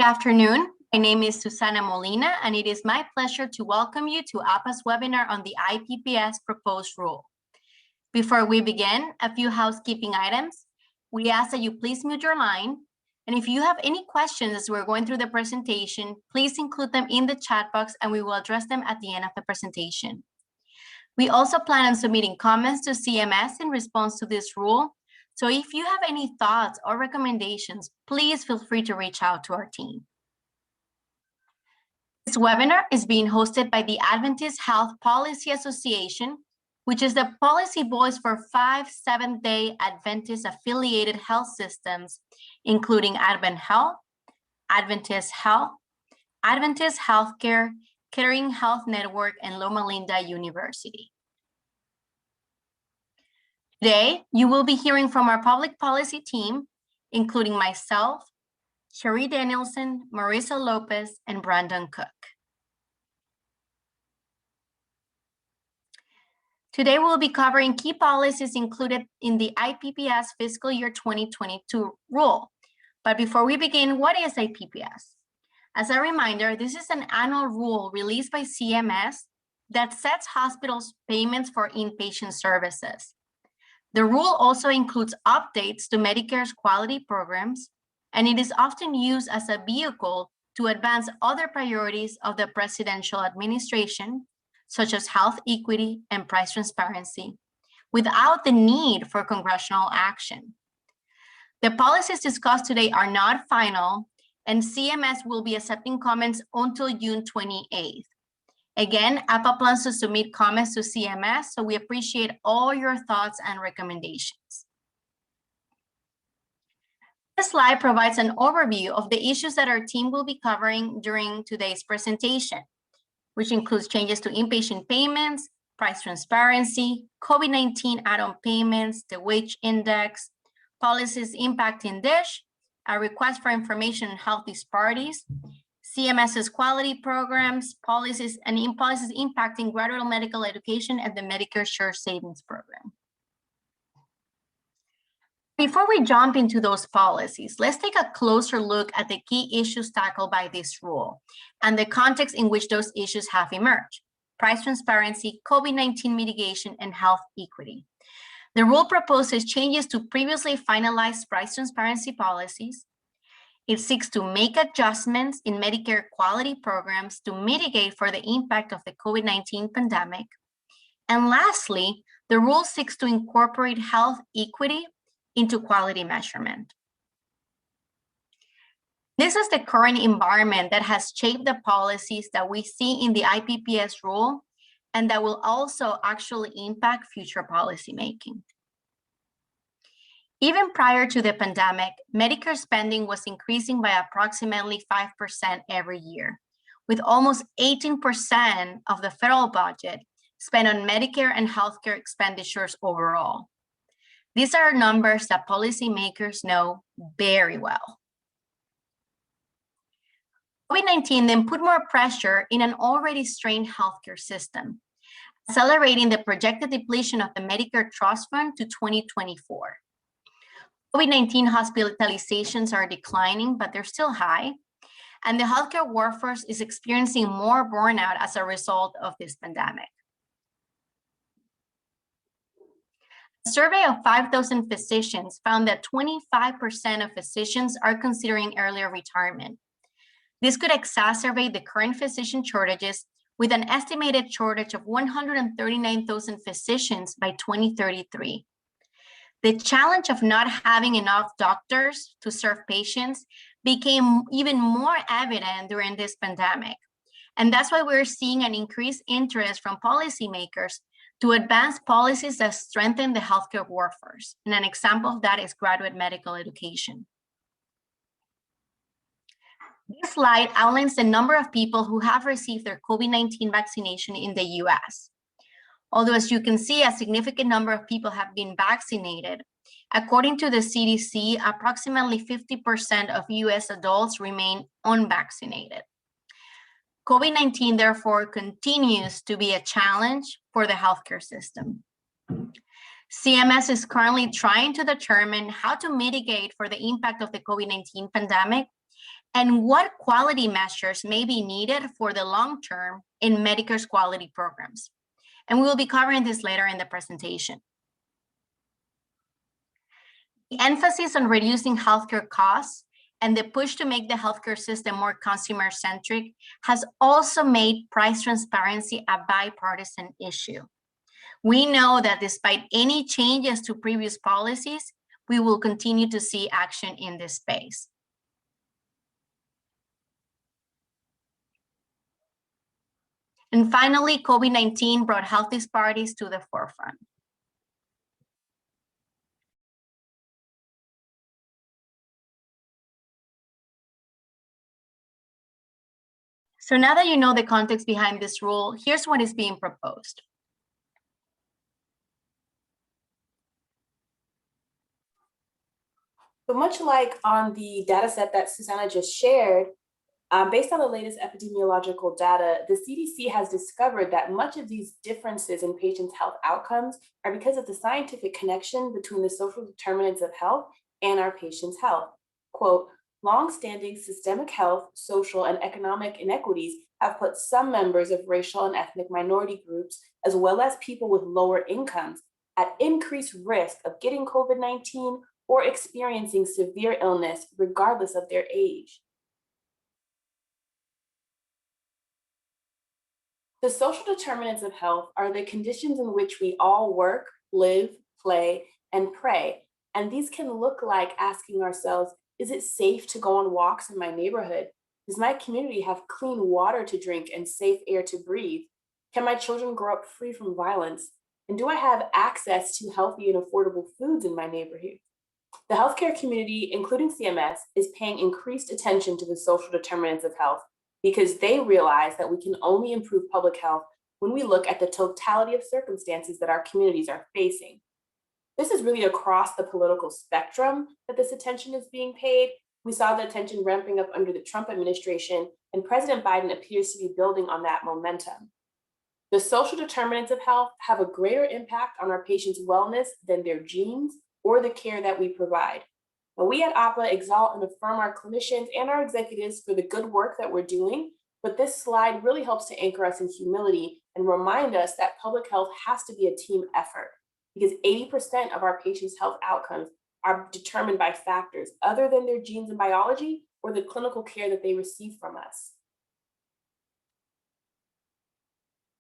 Good afternoon. My name is Susana Molina, and it is my pleasure to welcome you to AHPA's webinar on the IPPS proposed rule. Before we begin, a few housekeeping items. We ask that you please mute your line. And if you have any questions as we're going through the presentation, please include them in the chat box and we will address them at the end of the presentation. We also plan on submitting comments to CMS in response to this rule. So if you have any thoughts or recommendations, please feel free to reach out to our team. This webinar is being hosted by the Adventist Health Policy Association, which is the policy voice for 5 Seventh-day Adventist affiliated health systems, including Advent Health, Adventist Health, Adventist Healthcare, Kettering Health Network, and Loma Linda University. Today, you will be hearing from our public policy team, including myself, Sherry Danielson, Marisa Lopez, and Brandon Cook. Today, we'll be covering key policies included in the IPPS fiscal year 2022 rule. But before we begin, what is IPPS? As a reminder, this is an annual rule released by CMS that sets hospitals' payments for inpatient services. The rule also includes updates to Medicare's quality programs, and it is often used as a vehicle to advance other priorities of the presidential administration, such as health equity and price transparency, without the need for congressional action. The policies discussed today are not final, and CMS will be accepting comments until June 28th. Again, AHPA plans to submit comments to CMS, so we appreciate all your thoughts and recommendations. This slide provides an overview of the issues that our team will be covering during today's presentation, which includes changes to inpatient payments, price transparency, COVID-19 add-on payments, the wage index, policies impacting DISH, a request for information on health disparities, CMS's quality programs, policies, and policies impacting graduate medical education and the Medicare Shared Savings Program. Before we jump into those policies, let's take a closer look at the key issues tackled by this rule and the context in which those issues have emerged: price transparency, COVID-19 mitigation, and health equity. The rule proposes changes to previously finalized price transparency policies. It seeks to make adjustments in Medicare quality programs to mitigate for the impact of the COVID-19 pandemic. And lastly, the rule seeks to incorporate health equity into quality measurement. This is the current environment that has shaped the policies that we see in the IPPS rule, and that will also actually impact future policymaking. Even prior to the pandemic, Medicare spending was increasing by approximately 5% every year, with almost 18% of the federal budget spent on Medicare and healthcare expenditures overall. These are numbers that policymakers know very well. COVID-19 then put more pressure in an already strained healthcare system, accelerating the projected depletion of the Medicare Trust Fund to 2024. COVID-19 hospitalizations are declining, but they're still high, and the healthcare workforce is experiencing more burnout as a result of this pandemic. A survey of 5,000 physicians found that 25% of physicians are considering earlier retirement. This could exacerbate the current physician shortages, with an estimated shortage of 139,000 physicians by 2033. The challenge of not having enough doctors to serve patients became even more evident during this pandemic. And that's why we're seeing an increased interest from policymakers to advance policies that strengthen the healthcare workforce. And an example of that is graduate medical education. This slide outlines the number of people who have received their COVID-19 vaccination in the US. Although, as you can see, a significant number of people have been vaccinated, according to the CDC, approximately 50% of US adults remain unvaccinated. COVID-19, therefore, continues to be a challenge for the healthcare system. CMS is currently trying to determine how to mitigate for the impact of the COVID-19 pandemic and what quality measures may be needed for the long term in Medicare's quality programs. And we will be covering this later in the presentation. The emphasis on reducing healthcare costs and the push to make the healthcare system more consumer-centric has also made price transparency a bipartisan issue. We know that despite any changes to previous policies, we will continue to see action in this space. And finally, COVID-19 brought health disparities to the forefront. So now that you know the context behind this rule, here's what is being proposed. So much like on the data set that Susanna just shared, based on the latest epidemiological data, the CDC has discovered that much of these differences in patients' health outcomes are because of the scientific connection between the social determinants of health and our patients' health. Quote, long-standing systemic health, social, and economic inequities have put some members of racial and ethnic minority groups, as well as people with lower incomes, at increased risk of getting COVID-19 or experiencing severe illness, regardless of their age. The social determinants of health are the conditions in which we all work, live, play, and pray. And these can look like asking ourselves, is it safe to go on walks in my neighborhood? Does my community have clean water to drink and safe air to breathe? Can my children grow up free from violence? And do I have access to healthy and affordable foods in my neighborhood? The healthcare community, including CMS, is paying increased attention to the social determinants of health because they realize that we can only improve public health when we look at the totality of circumstances that our communities are facing. This is really across the political spectrum that this attention is being paid. We saw the attention ramping up under the Trump administration, and President Biden appears to be building on that momentum. The social determinants of health have a greater impact on our patients' wellness than their genes or the care that we provide. Now, we at AHPA exalt and affirm our clinicians and our executives for the good work that we're doing, but this slide really helps to anchor us in humility and remind us that public health has to be a team effort because 80% of our patients' health outcomes are determined by factors other than their genes and biology or the clinical care that they receive from us.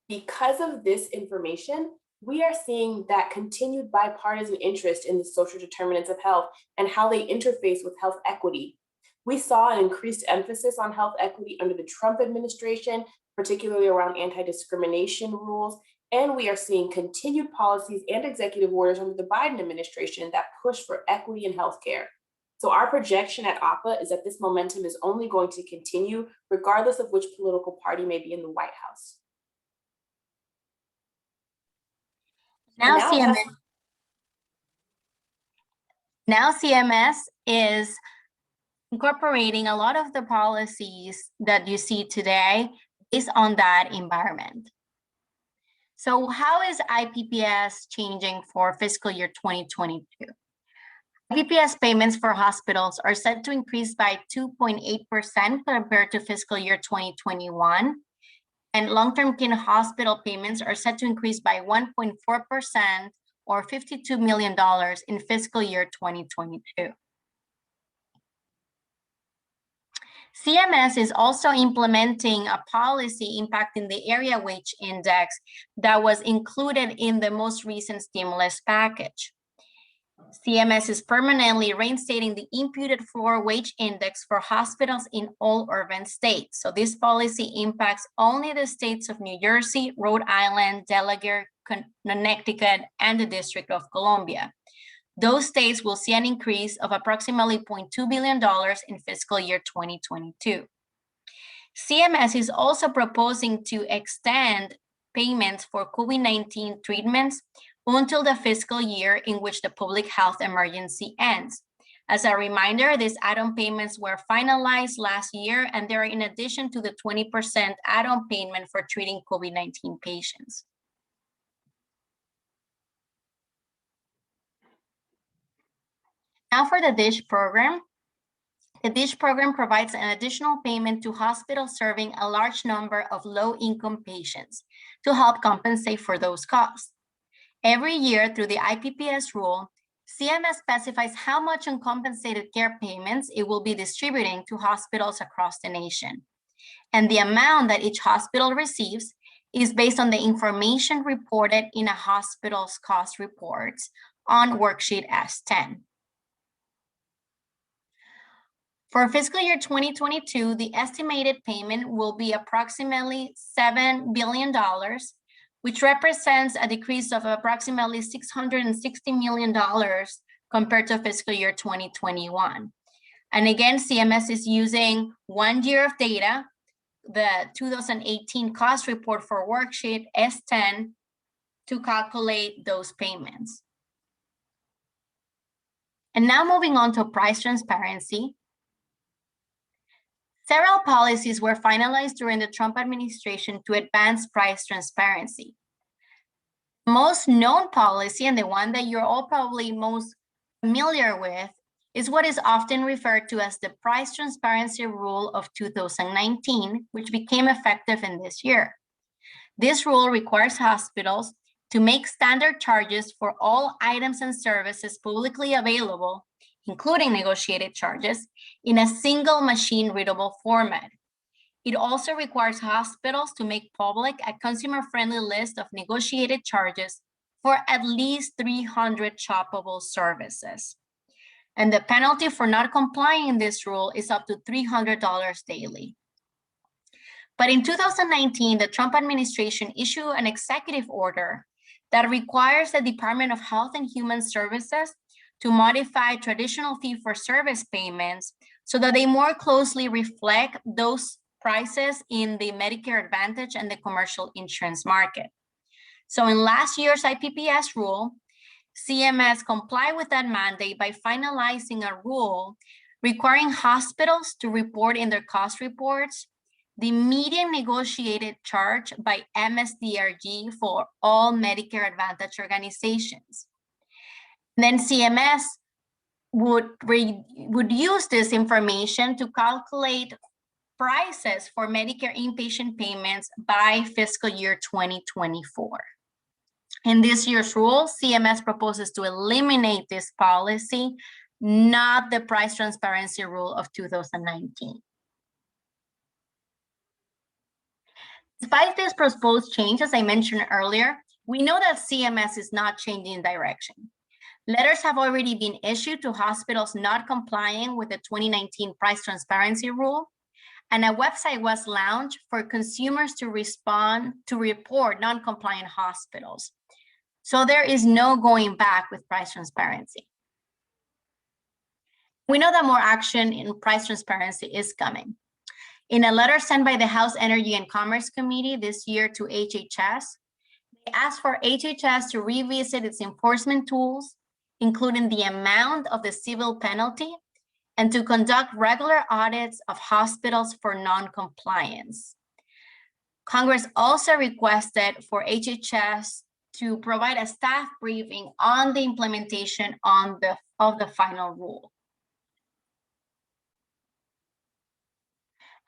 Because of this information, we are seeing that continued bipartisan interest in the social determinants of health and how they interface with health equity. We saw an increased emphasis on health equity under the Trump administration, particularly around anti-discrimination rules, and we are seeing continued policies and executive orders under the Biden administration that push for equity in healthcare. So our projection at AHPA is that this momentum is only going to continue regardless of which political party may be in the White House. Now CMS is incorporating a lot of the policies that you see today based on that environment. So how is IPPS changing for fiscal year 2022? IPPS payments for hospitals are set to increase by 2.8% compared to fiscal year 2021. And long-term care hospital payments are set to increase by 1.4% or $52 million in fiscal year 2022. CMS is also implementing a policy impacting the area wage index that was included in the most recent stimulus package. CMS is permanently reinstating the imputed floor wage index for hospitals in all urban states. So this policy impacts only the states of New Jersey, Rhode Island, Delaware, Connecticut, and the District of Columbia. Those states will see an increase of approximately $0.2 billion in fiscal year 2022. CMS is also proposing to extend payments for COVID-19 treatments until the fiscal year in which the public health emergency ends. As a reminder, these add-on payments were finalized last year, and they are in addition to the 20% add-on payment for treating COVID-19 patients. Now for the DISH program, The DISH program provides an additional payment to hospitals serving a large number of low-income patients to help compensate for those costs. Every year through the IPPS rule, CMS specifies how much uncompensated care payments it will be distributing to hospitals across the nation. And the amount that each hospital receives is based on the information reported in a hospital's cost reports on worksheet S10. For fiscal year 2022, the estimated payment will be approximately $7 billion, which represents a decrease of approximately $660 million compared to fiscal year 2021. And again, CMS is using 1 year of data, the 2018 cost report for worksheet S10, to calculate those payments. And now moving on to price transparency. Several policies were finalized during the Trump administration to advance price transparency. The most known policy, and the one that you're all probably most familiar with, is what is often referred to as the Price Transparency Rule of 2019, which became effective in this year. This rule requires hospitals to make standard charges for all items and services publicly available, including negotiated charges, in a single machine-readable format. It also requires hospitals to make public a consumer-friendly list of negotiated charges for at least 300 shoppable services. And the penalty for not complying with this rule is up to $300 daily. But in 2019, the Trump administration issued an executive order that requires the Department of Health and Human Services to modify traditional fee-for-service payments so that they more closely reflect those prices in the Medicare Advantage and the commercial insurance market. So in last year's IPPS rule, CMS complied with that mandate by finalizing a rule requiring hospitals to report in their cost reports the median negotiated charge by MSDRG for all Medicare Advantage organizations. Then CMS would use this information to calculate prices for Medicare inpatient payments by fiscal year 2024. In this year's rule, CMS proposes to eliminate this policy, not the price transparency rule of 2019. Despite this proposed change, as I mentioned earlier, we know that CMS is not changing direction. Letters have already been issued to hospitals not complying with the 2019 price transparency rule, and a website was launched for consumers to report non-compliant hospitals. So there is no going back with price transparency. We know that more action in price transparency is coming. In a letter sent by the House Energy and Commerce Committee this year to HHS, they asked for HHS to revisit its enforcement tools, including the amount of the civil penalty, and to conduct regular audits of hospitals for non-compliance. Congress also requested for HHS to provide a staff briefing on the implementation of the final rule.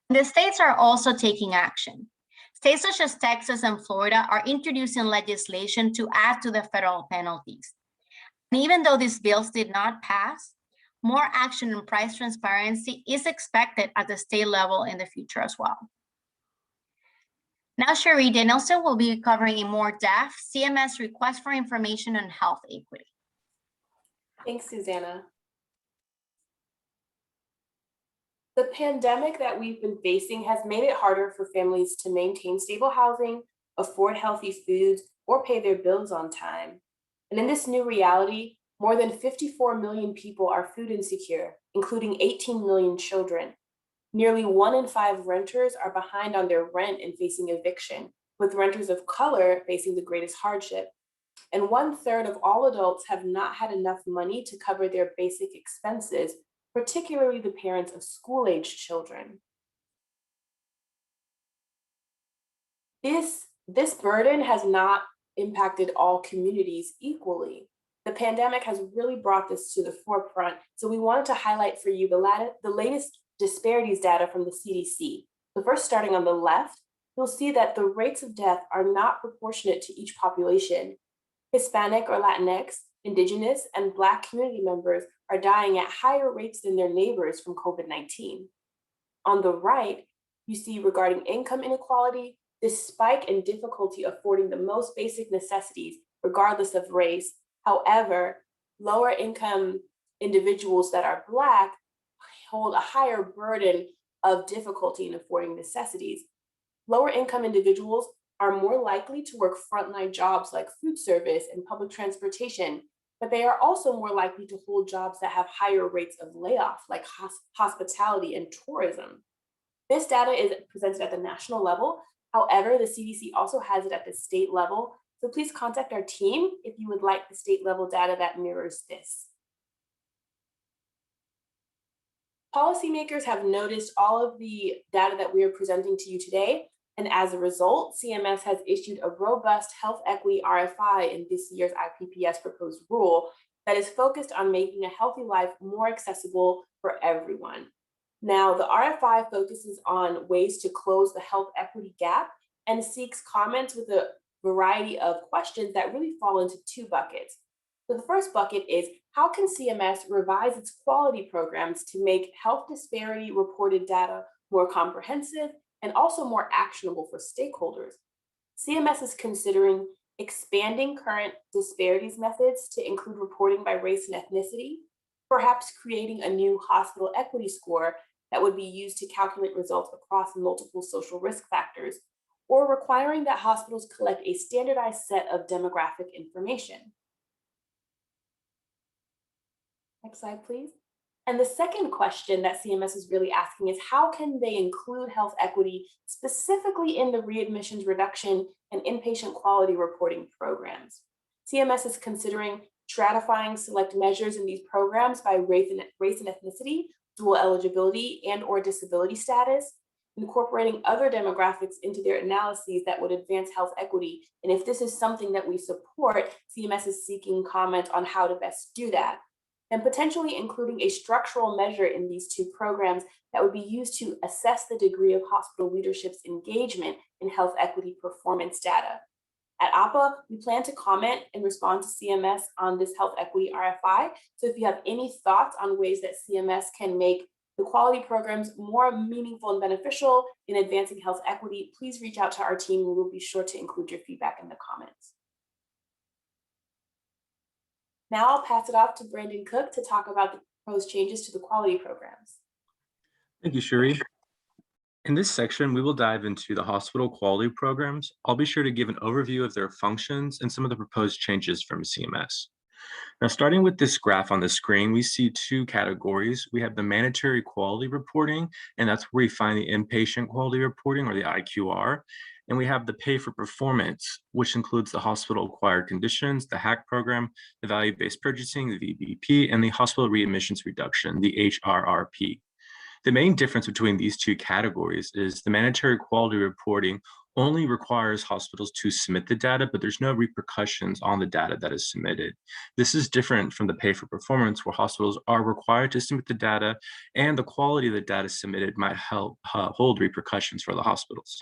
The states are also taking action. States such as Texas and Florida are introducing legislation to add to the federal penalties. And even though these bills did not pass, more action on price transparency is expected at the state level in the future as well. Now, Cherie Danielson will be covering in more depth CMS request for information on health equity. Thanks, Susanna. The pandemic that we've been facing has made it harder for families to maintain stable housing, afford healthy foods, or pay their bills on time. And in this new reality, more than 54 million people are food insecure, including 18 million children. Nearly 1 in 5 renters are behind on their rent and facing eviction, with renters of color facing the greatest hardship. And 1/3 of all adults have not had enough money to cover their basic expenses, particularly the parents of school-aged children. This burden has not impacted all communities equally. The pandemic has really brought this to the forefront, so we wanted to highlight for you the latest disparities data from the CDC. So first, starting on the left, you'll see that the rates of death are not proportionate to each population. Hispanic or Latinx, Indigenous, and Black community members are dying at higher rates than their neighbors from COVID-19. On the right, you see regarding income inequality, this spike in difficulty affording the most basic necessities, regardless of race. However, lower income individuals that are Black hold a higher burden of difficulty in affording necessities. Lower income individuals are more likely to work frontline jobs like food service and public transportation, but they are also more likely to hold jobs that have higher rates of layoff, like hospitality and tourism. This data is presented at the national level. However, the CDC also has it at the state level. So please contact our team if you would like the state level data that mirrors this. Policymakers have noticed all of the data that we are presenting to you today. And as a result, CMS has issued a robust health equity RFI in this year's IPPS proposed rule that is focused on making a healthy life more accessible for everyone. Now, the RFI focuses on ways to close the health equity gap and seeks comments with a variety of questions that really fall into two buckets. So the first bucket is, how can CMS revise its quality programs to make health disparity reported data more comprehensive and also more actionable for stakeholders? CMS is considering expanding current disparities methods to include reporting by race and ethnicity, perhaps creating a new hospital equity score that would be used to calculate results across multiple social risk factors, or requiring that hospitals collect a standardized set of demographic information. Next slide, please. And the second question that CMS is really asking is, how can they include health equity specifically in the readmissions reduction and inpatient quality reporting programs? CMS is considering stratifying select measures in these programs by race and ethnicity, dual eligibility, and or disability status, incorporating other demographics into their analyses that would advance health equity. And if this is something that we support, CMS is seeking comment on how to best do that, and potentially including a structural measure in these two programs that would be used to assess the degree of hospital leadership's engagement in health equity performance data. At AHPA, we plan to comment and respond to CMS on this health equity RFI. So if you have any thoughts on ways that CMS can make the quality programs more meaningful and beneficial in advancing health equity, please reach out to our team. We will be sure to include your feedback in the comments. Now I'll pass it off to Brandon Cook to talk about the proposed changes to the quality programs. Thank you, Cherie. In this section, we will dive into the hospital quality programs. I'll be sure to give an overview of their functions and some of the proposed changes from CMS. Now, starting with this graph on the screen, we see two categories. We have the mandatory quality reporting, and that's where we find the inpatient quality reporting, or the IQR. And we have the pay for performance, which includes the hospital acquired conditions, the HAC program, the value-based purchasing, the VBP, and the hospital readmissions reduction, the HRRP. The main difference between these two categories is the mandatory quality reporting only requires hospitals to submit the data, but there's no repercussions on the data that is submitted. This is different from the pay for performance, where hospitals are required to submit the data, and the quality of the data submitted might help hold repercussions for the hospitals.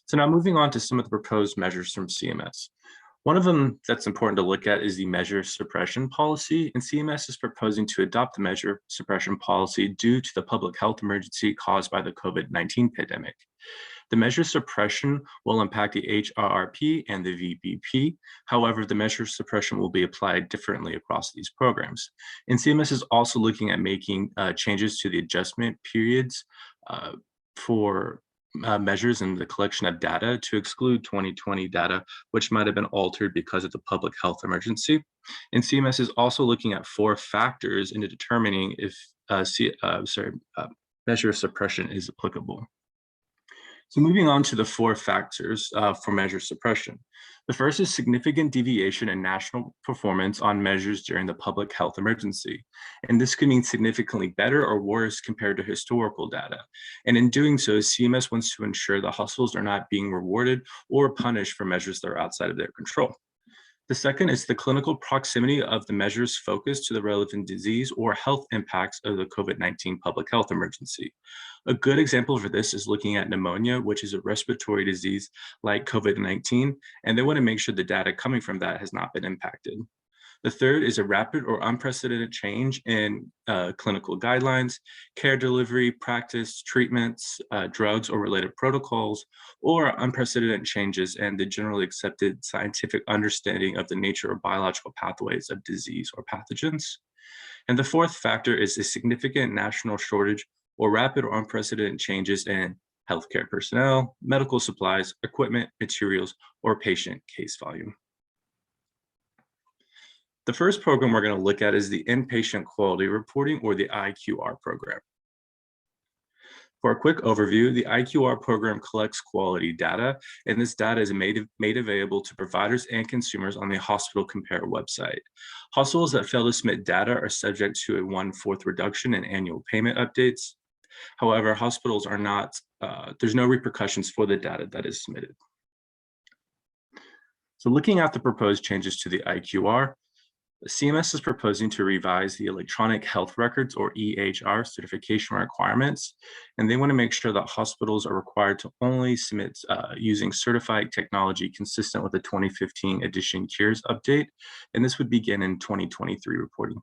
So now moving on to some of the proposed measures from CMS. One of them that's important to look at is the measure suppression policy, and CMS is proposing to adopt the measure suppression policy due to the public health emergency caused by the COVID-19 pandemic. The measure suppression will impact the HRRP and the VBP. However, the measure suppression will be applied differently across these programs. And CMS is also looking at making changes to the adjustment periods for measures in the collection of data to exclude 2020 data, which might have been altered because of the public health emergency. And CMS is also looking at 4 factors into determining if measure suppression is applicable. So moving on to the 4 factors for measure suppression. The first is significant deviation in national performance on measures during the public health emergency. And this could mean significantly better or worse compared to historical data. And in doing so, CMS wants to ensure that hospitals are not being rewarded or punished for measures that are outside of their control. The second is the clinical proximity of the measures focused to the relevant disease or health impacts of the COVID-19 public health emergency. A good example for this is looking at pneumonia, which is a respiratory disease like COVID-19, and they want to make sure the data coming from that has not been impacted. The third is a rapid or unprecedented change in clinical guidelines, care delivery, practice, treatments, drugs or related protocols, or unprecedented changes in the generally accepted scientific understanding of the nature of biological pathways of disease or pathogens. And the fourth factor is a significant national shortage or rapid or unprecedented changes in healthcare personnel, medical supplies, equipment, materials, or patient case volume. The first program we're going to look at is the Inpatient Quality Reporting, or the IQR program. For a quick overview, the IQR program collects quality data, and this data is made available to providers and consumers on the Hospital Compare website. Hospitals that fail to submit data are subject to a 1/4 reduction in annual payment updates. However, hospitals are not, there's no repercussions for the data that is submitted. So looking at the proposed changes to the IQR, CMS is proposing to revise the electronic health records, or EHR, certification requirements, and they want to make sure that hospitals are required to only submit using certified technology consistent with the 2015 Edition Cures update, and this would begin in 2023 reporting.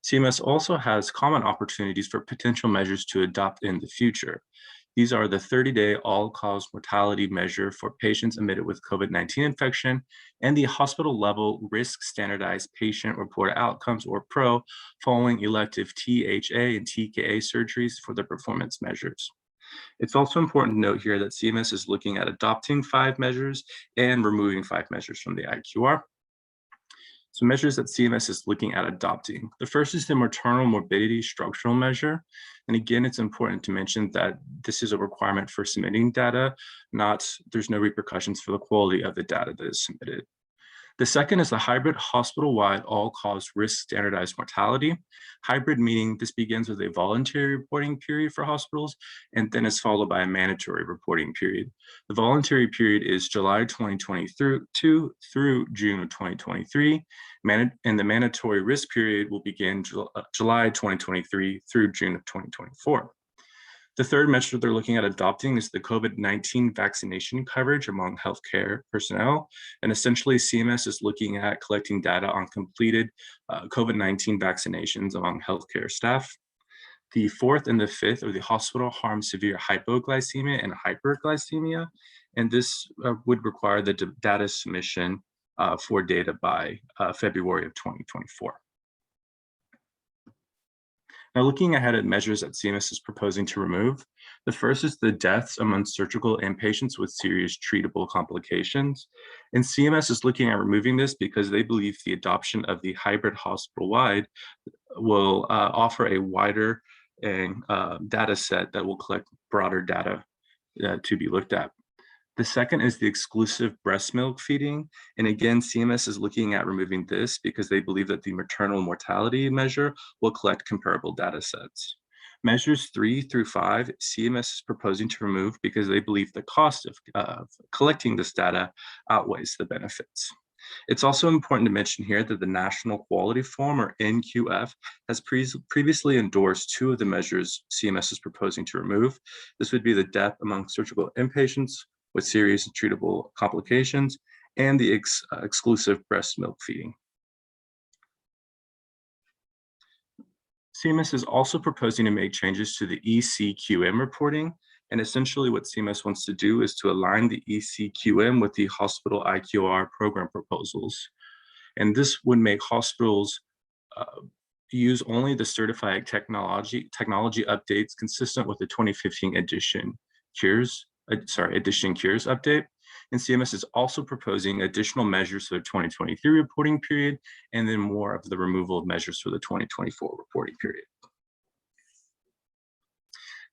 CMS also has common opportunities for potential measures to adopt in the future. These are the 30-day all-cause mortality measure for patients admitted with COVID-19 infection and the hospital-level risk standardized patient reported outcomes, or PRO, following elective THA and TKA surgeries for the performance measures. It's also important to note here that CMS is looking at adopting 5 measures and removing 5 measures from the IQR. So measures that CMS is looking at adopting. The first is the maternal morbidity structural measure. And again, it's important to mention that this is a requirement for submitting data, there's no repercussions for the quality of the data that is submitted. The second is the hybrid hospital-wide all-cause risk standardized mortality. Hybrid meaning this begins with a voluntary reporting period for hospitals, and then is followed by a mandatory reporting period. The voluntary period is July 2022 through June of 2023, and the mandatory risk period will begin July 2023 through June of 2024. The third measure they're looking at adopting is the COVID-19 vaccination coverage among healthcare personnel. And essentially, CMS is looking at collecting data on completed COVID-19 vaccinations among healthcare staff. The fourth and the fifth are the hospital-harm severe hypoglycemia and hyperglycemia. And this would require the data submission for data by February of 2024. Now, looking ahead at measures that CMS is proposing to remove, the first is the deaths among surgical inpatients with serious treatable complications. And CMS is looking at removing this because they believe the adoption of the hybrid hospital-wide will offer a wider data set that will collect broader data to be looked at. The second is the exclusive breast milk feeding. And again, CMS is looking at removing this because they believe that the maternal mortality measure will collect comparable data sets. Measures 3 through 5, CMS is proposing to remove because they believe the cost of collecting this data outweighs the benefits. It's also important to mention here that the National Quality Forum, or NQF, has previously endorsed 2 of the measures CMS is proposing to remove. This would be the death among surgical inpatients with serious and treatable complications, and the exclusive breast milk feeding. CMS is also proposing to make changes to the ECQM reporting, and essentially what CMS wants to do is to align the ECQM with the hospital IQR program proposals. And this would make hospitals use only the certified technology updates consistent with the 2015 Edition Cures update. And CMS is also proposing additional measures for the 2023 reporting period, and then more of the removal of measures for the 2024 reporting period.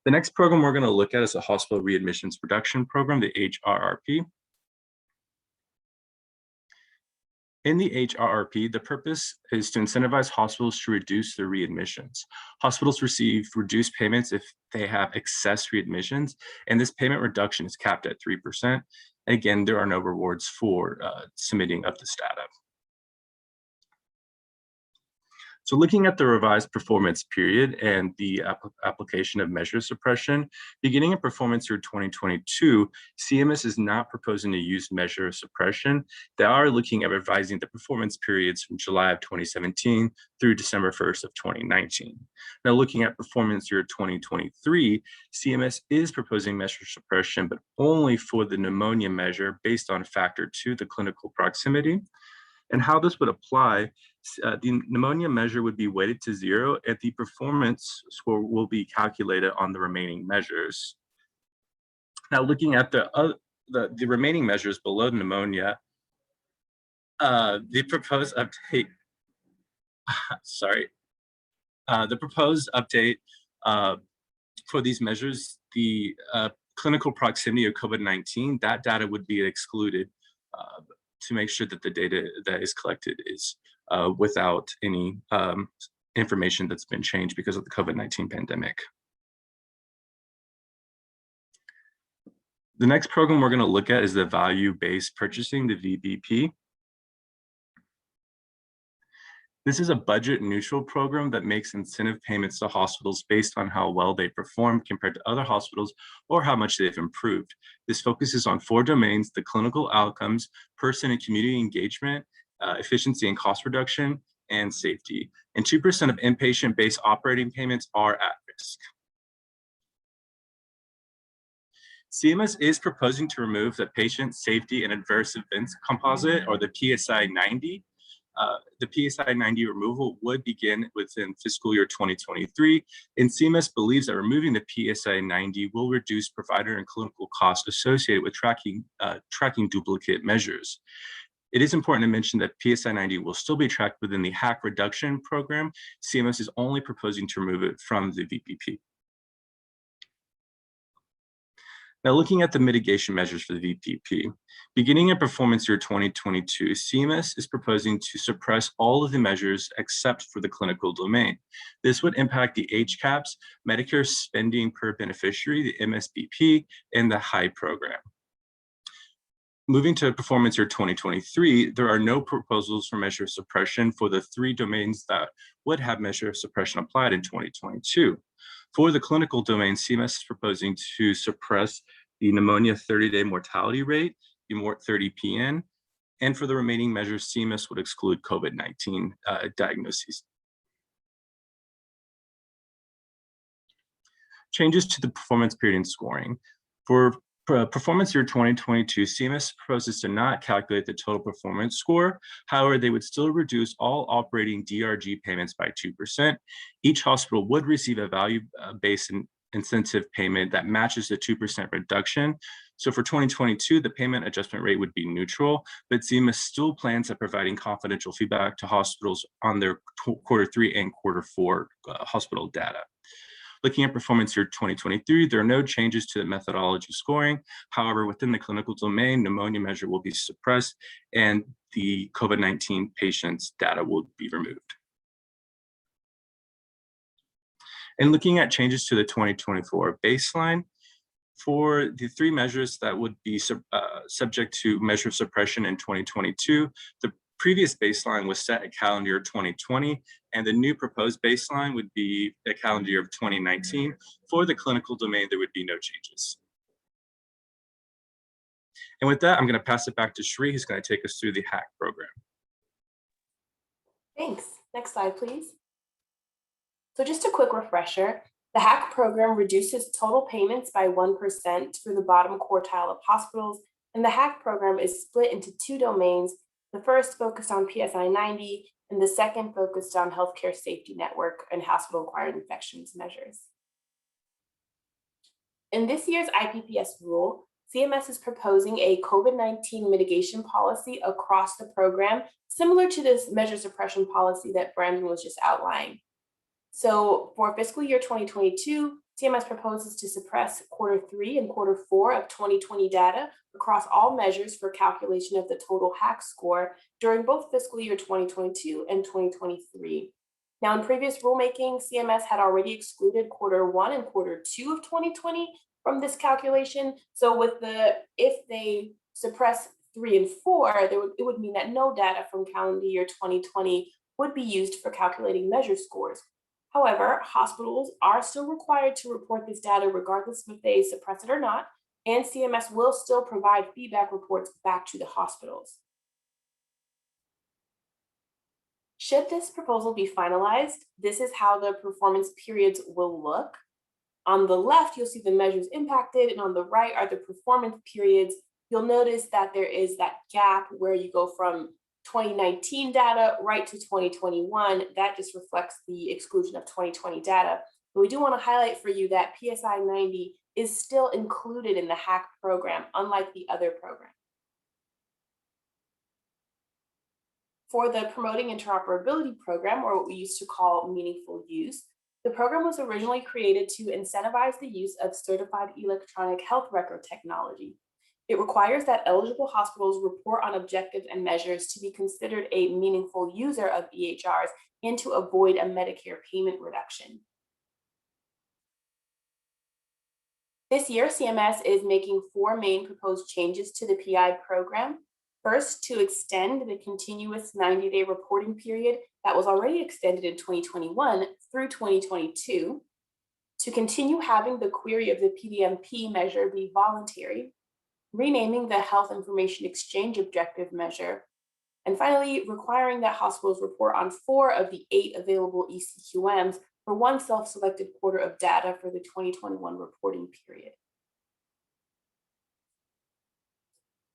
The next program we're going to look at is the Hospital Readmissions Reduction Program, the HRRP. In the HRRP, the purpose is to incentivize hospitals to reduce their readmissions. Hospitals receive reduced payments if they have excess readmissions, and this payment reduction is capped at 3%. Again, there are no rewards for submitting of this data. So looking at the revised performance period and the application of measure suppression, beginning in performance year 2022, CMS is not proposing to use measure suppression. They are looking at revising the performance periods from July of 2017 through December 1st of 2019. Now looking at performance year 2023, CMS is proposing measure suppression, but only for the pneumonia measure based on factor 2, the clinical proximity. And how this would apply, the pneumonia measure would be weighted to 0, and the performance score will be calculated on the remaining measures. Now, looking at the remaining measures below pneumonia, the proposed update, the proposed update for these measures, the clinical proximity of COVID-19, that data would be excluded to make sure that the data that is collected is without any information that's been changed because of the COVID-19 pandemic. The next program we're going to look at is the value-based purchasing, the VBP. This is a budget neutral program that makes incentive payments to hospitals based on how well they perform compared to other hospitals or how much they've improved. This focuses on 4 domains: the clinical outcomes, person and community engagement, efficiency and cost reduction, and safety. And 2% of inpatient-based operating payments are at risk. CMS is proposing to remove the patient safety and adverse events composite, or the PSI 90. The PSI 90 removal would begin within fiscal year 2023, and CMS believes that removing the PSI 90 will reduce provider and clinical costs associated with tracking duplicate measures. It is important to mention that PSI 90 will still be tracked within the hack reduction program. CMS is only proposing to remove it from the VBP. Now, looking at the mitigation measures for the VBP, beginning in performance year 2022, CMS is proposing to suppress all of the measures except for the clinical domain. This would impact the HCAHPS, Medicare spending per beneficiary, the MSBP, and the HIE program. Moving to performance year 2023, there are no proposals for measure suppression for the 3 domains that would have measure suppression applied in 2022. For the clinical domain, CMS is proposing to suppress the pneumonia 30-day mortality rate, the MORT-30 PN, and for the remaining measures, CMS would exclude COVID-19 diagnoses. Changes to the performance period and scoring. For performance year 2022, CMS proposes to not calculate the total performance score. However, they would still reduce all operating DRG payments by 2%. Each hospital would receive a value-based incentive payment that matches the 2% reduction. So for 2022, the payment adjustment rate would be neutral, but CMS still plans at providing confidential feedback to hospitals on their Q3 and Q4 hospital data. Looking at performance year 2023, there are no changes to the methodology scoring. However, within the clinical domain, pneumonia measure will be suppressed and the COVID-19 patients' data will be removed. And looking at changes to the 2024 baseline, for the 3 measures that would be subject to measure suppression in 2022, the previous baseline was set at calendar year 2020, and the new proposed baseline would be a calendar year of 2019. For the clinical domain, there would be no changes. And with that, I'm going to pass it back to Sheree, who's going to take us through the HACK program. Thanks. Next slide, please. So just a quick refresher, the HACK program reduces total payments by 1% for the bottom quartile of hospitals, and the HACK program is split into 2 domains. The first focused on PSI 90, and the second focused on healthcare safety network and hospital-acquired infections measures. In this year's IPPS rule, CMS is proposing a COVID-19 mitigation policy across the program, similar to this measure suppression policy that Brandon was just outlining. So for fiscal year 2022, CMS proposes to suppress Q3 and Q4 of 2020 data across all measures for calculation of the total HACK score during both fiscal year 2022 and 2023. Now, in previous rulemaking, CMS had already excluded Q1 and Q2 of 2020 from this calculation. So if they suppress 3 and 4, it would mean that no data from calendar year 2020 would be used for calculating measure scores. However, hospitals are still required to report this data regardless if they suppress it or not, and CMS will still provide feedback reports back to the hospitals. Should this proposal be finalized, this is how the performance periods will look. On the left, you'll see the measures impacted, and on the right are the performance periods. You'll notice that there is that gap where you go from 2019 data right to 2021. That just reflects the exclusion of 2020 data. But we do want to highlight for you that PSI 90 is still included in the HAC program, unlike the other program. For the Promoting Interoperability program, or what we used to call meaningful use, the program was originally created to incentivize the use of certified electronic health record technology. It requires that eligible hospitals report on objectives and measures to be considered a meaningful user of EHRs and to avoid a Medicare payment reduction. This year, CMS is making 4 main proposed changes to the PI program. First, to extend the continuous 90-day reporting period that was already extended in 2021 through 2022, to continue having the query of the PDMP measure be voluntary, renaming the Health Information Exchange objective measure, and finally, requiring that hospitals report on 4 of the 8 available ECQMs for 1 self-selected quarter of data for the 2021 reporting period.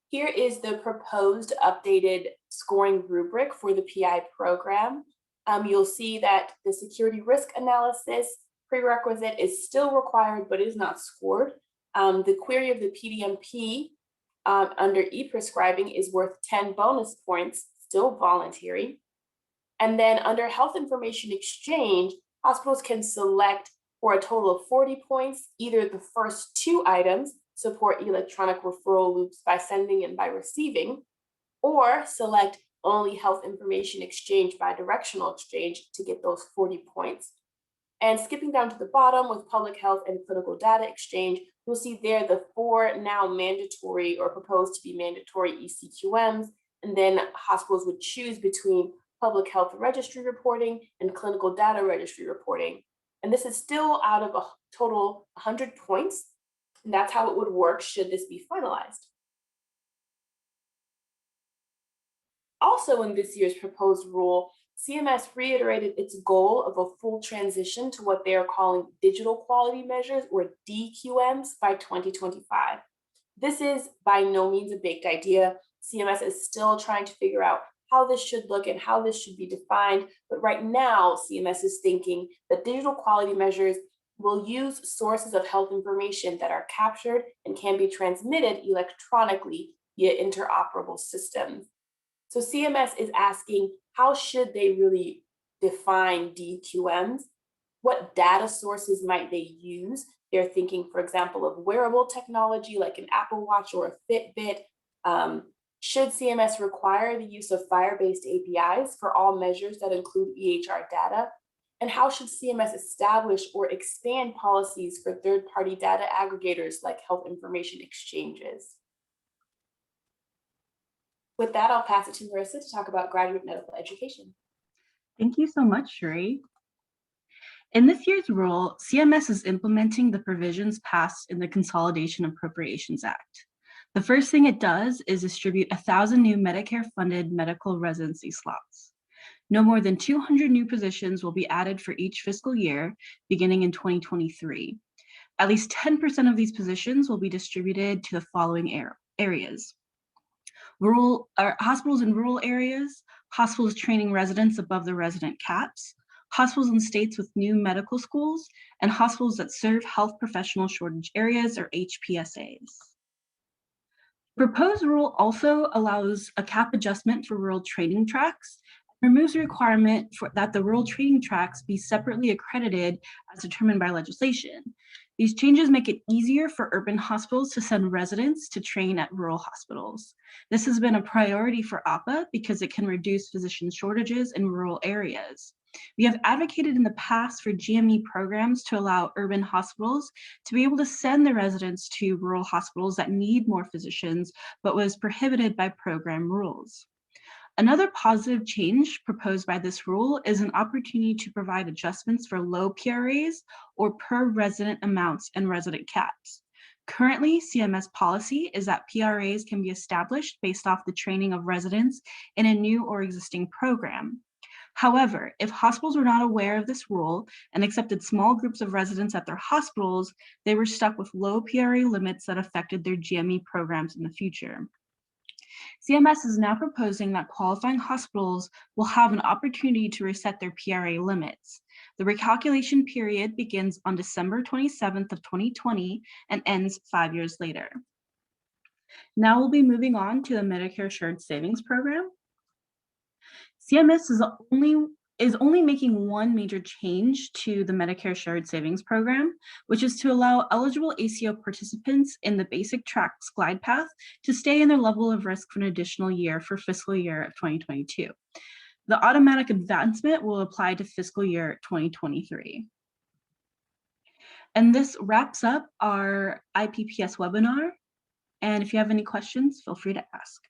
Here is the proposed updated scoring rubric for the PI program. You'll see that the security risk analysis prerequisite is still required, but is not scored. The query of the PDMP under e-prescribing is worth 10 bonus points, still voluntary. And then under health information exchange, hospitals can select for a total of 40 points, either the first 2 items, support electronic referral loops by sending and by receiving, or select only health information exchange by directional exchange to get those 40 points. And skipping down to the bottom with public health and clinical data exchange, you'll see there the 4 now mandatory or proposed to be mandatory ECQMs, and then hospitals would choose between public health registry reporting and clinical data registry reporting. And this is still out of a total 100 points. And that's how it would work should this be finalized. Also in this year's proposed rule, CMS reiterated its goal of a full transition to what they are calling digital quality measures, or DQMs, by 2025. This is by no means a baked idea. CMS is still trying to figure out how this should look and how this should be defined. But right now, CMS is thinking that digital quality measures will use sources of health information that are captured and can be transmitted electronically via interoperable systems. So CMS is asking, how should they really define DQMs? What data sources might they use? They're thinking, for example, of wearable technology like an Apple Watch or a Fitbit. Should CMS require the use of FHIR-based APIs for all measures that include EHR data? And how should CMS establish or expand policies for third-party data aggregators like health information exchanges? With that, I'll pass it to Marissa to talk about graduate medical education. Thank you so much, Shri. In this year's rule, CMS is implementing the provisions passed in the Consolidation Appropriations Act. The first thing it does is distribute 1,000 new Medicare-funded medical residency slots. No more than 200 new positions will be added for each fiscal year, beginning in 2023. At least 10% of these positions will be distributed to the following areas. Hospitals in rural areas, hospitals training residents above the resident caps, hospitals in states with new medical schools, and hospitals that serve health professional shortage areas, or HPSAs. The proposed rule also allows a cap adjustment for rural training tracks, removes the requirement that the rural training tracks be separately accredited as determined by legislation. These changes make it easier for urban hospitals to send residents to train at rural hospitals. This has been a priority for AHPA because it can reduce physician shortages in rural areas. We have advocated in the past for GME programs to allow urban hospitals to be able to send their residents to rural hospitals that need more physicians, but was prohibited by program rules. Another positive change proposed by this rule is an opportunity to provide adjustments for low PRAs or per resident amounts and resident caps. Currently, CMS policy is that PRAs can be established based off the training of residents in a new or existing program. However, if hospitals were not aware of this rule and accepted small groups of residents at their hospitals, they were stuck with low PRA limits that affected their GME programs in the future. CMS is now proposing that qualifying hospitals will have an opportunity to reset their PRA limits. The recalculation period begins on December 27th of 2020 and ends 5 years later. Now we'll be moving on to the Medicare Shared Savings Program. CMS is only making one major change to the Medicare Shared Savings Program, which is to allow eligible ACO participants in the basic tracks glide path to stay in their level of risk for an additional year for fiscal year of 2022. The automatic advancement will apply to fiscal year 2023. And this wraps up our IPPS webinar. And if you have any questions, feel free to ask.